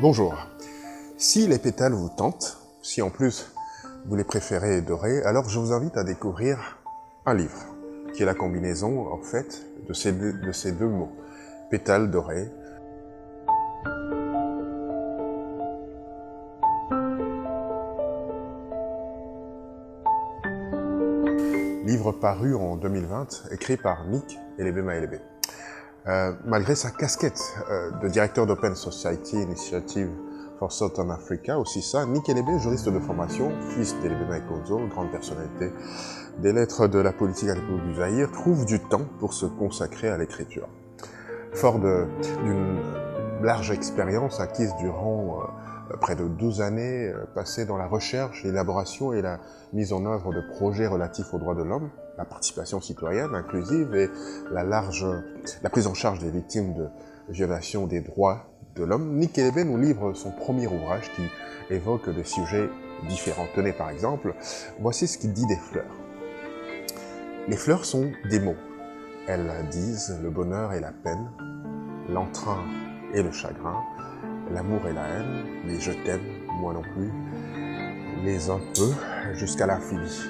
Bonjour. Si les pétales vous tentent, si en plus vous les préférez dorés, alors je vous invite à découvrir un livre, qui est la combinaison en fait de ces deux mots, pétales dorés. Livre paru en 2020, écrit par Nick Elebe. Malgré sa casquette de directeur d'Open Society Initiative for Southern Africa, aussi ça, Nick Elebe, juriste de formation, fils d'Elebe Maikonzo, grande personnalité des lettres de la politique à l'époque du Zaïre, trouve du temps pour se consacrer à l'écriture. Fort d'une large expérience acquise durant près de 12 années passées dans la recherche, l'élaboration et la mise en œuvre de projets relatifs aux droits de l'homme, la participation citoyenne inclusive et la prise en charge des victimes de violations des droits de l'homme, Nick Elebe nous livre son premier ouvrage qui évoque des sujets différents. Tenez par exemple, voici ce qu'il dit des fleurs. Les fleurs sont des mots. Elles disent le bonheur et la peine, l'entrain et le chagrin, l'amour et la haine, les je t'aime, moi non plus, les un peu, jusqu'à l'infini.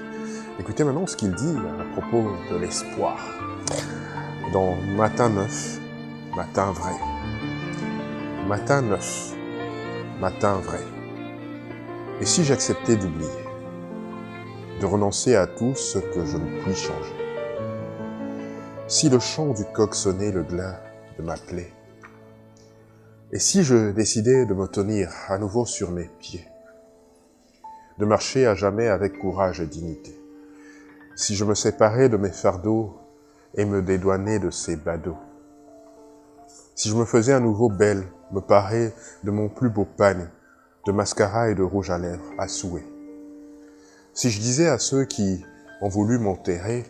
Écoutez maintenant ce qu'il dit à propos de l'espoir. Dans Matin neuf, matin vrai. Matin neuf, matin vrai. Et si j'acceptais d'oublier, de renoncer à tout ce que je ne puis changer? Si le chant du coq sonnait le glas de ma plaie, et si je décidais de me tenir à nouveau sur mes pieds, de marcher à jamais avec courage et dignité, si je me séparais de mes fardeaux et me dédouanais de ces badauds, si je me faisais à nouveau belle, me parais de mon plus beau pagne, de mascara et de rouge à lèvres à souhait, si je disais à ceux qui ont voulu m'enterrer,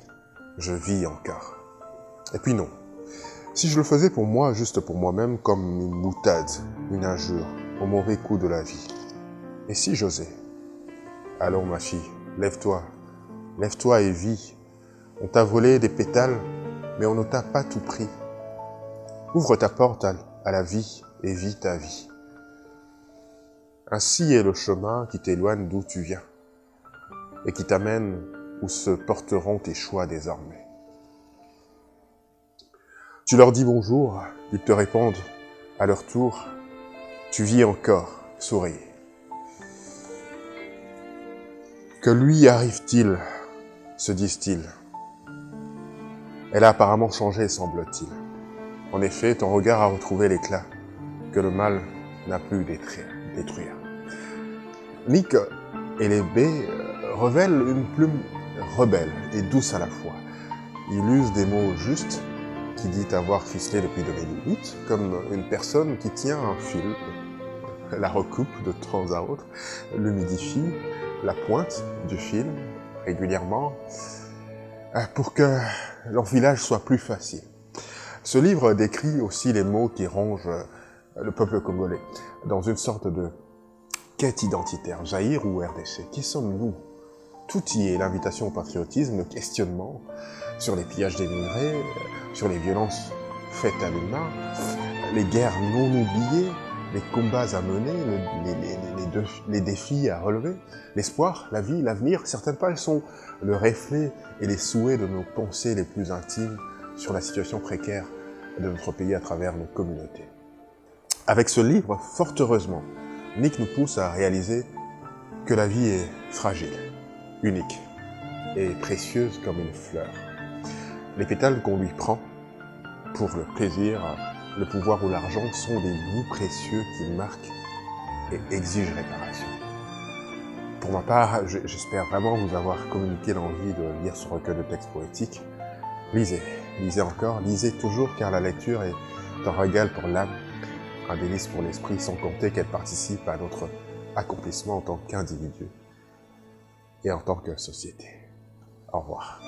je vis encore. Et puis non, si je le faisais pour moi, juste pour moi-même, comme une boutade, une injure, au mauvais coup de la vie. Et si j'osais? Allons ma fille, lève-toi et vis. On t'a volé des pétales, mais on ne t'a pas tout pris. Ouvre ta porte à la vie et vis ta vie. Ainsi est le chemin qui t'éloigne d'où tu viens et qui t'amène où se porteront tes choix désormais. Tu leur dis bonjour, ils te répondent à leur tour, tu vis encore, souris. Que lui arrive-t-il, se disent-ils? Elle a apparemment changé, semble-t-il. En effet, ton regard a retrouvé l'éclat que le mal n'a pu détruire. Nick Elebe révèle une plume rebelle et douce à la fois. Il use des mots justes, qui dit avoir ficelé depuis 2008, comme une personne qui tient un fil, la recoupe de temps à autre, l'humidifie, la pointe du fil régulièrement, pour que l'enfilage soit plus facile. Ce livre décrit aussi les mots qui rongent le peuple congolais, dans une sorte de quête identitaire, Zaïre ou RDC. Qui sommes-nous? Tout y est, l'invitation au patriotisme, le questionnement sur les pillages des minerais, sur les violences faites à l'humain, les guerres non oubliées, les combats à mener, les défis à relever, l'espoir, la vie, l'avenir. Certaines pages sont le reflet et les souhaits de nos pensées les plus intimes sur la situation précaire de notre pays à travers nos communautés. Avec ce livre, fort heureusement, Nick nous pousse à réaliser que la vie est fragile, unique et précieuse comme une fleur. Les pétales qu'on lui prend pour le plaisir, le pouvoir ou l'argent sont des bouts précieux qui marquent et exigent réparation. Pour ma part, j'espère vraiment vous avoir communiqué l'envie de lire ce recueil de textes poétiques. Lisez encore, lisez toujours, car la lecture est un régal pour l'âme, un délice pour l'esprit, sans compter qu'elle participe à notre accomplissement en tant qu'individu et en tant que société. Au revoir.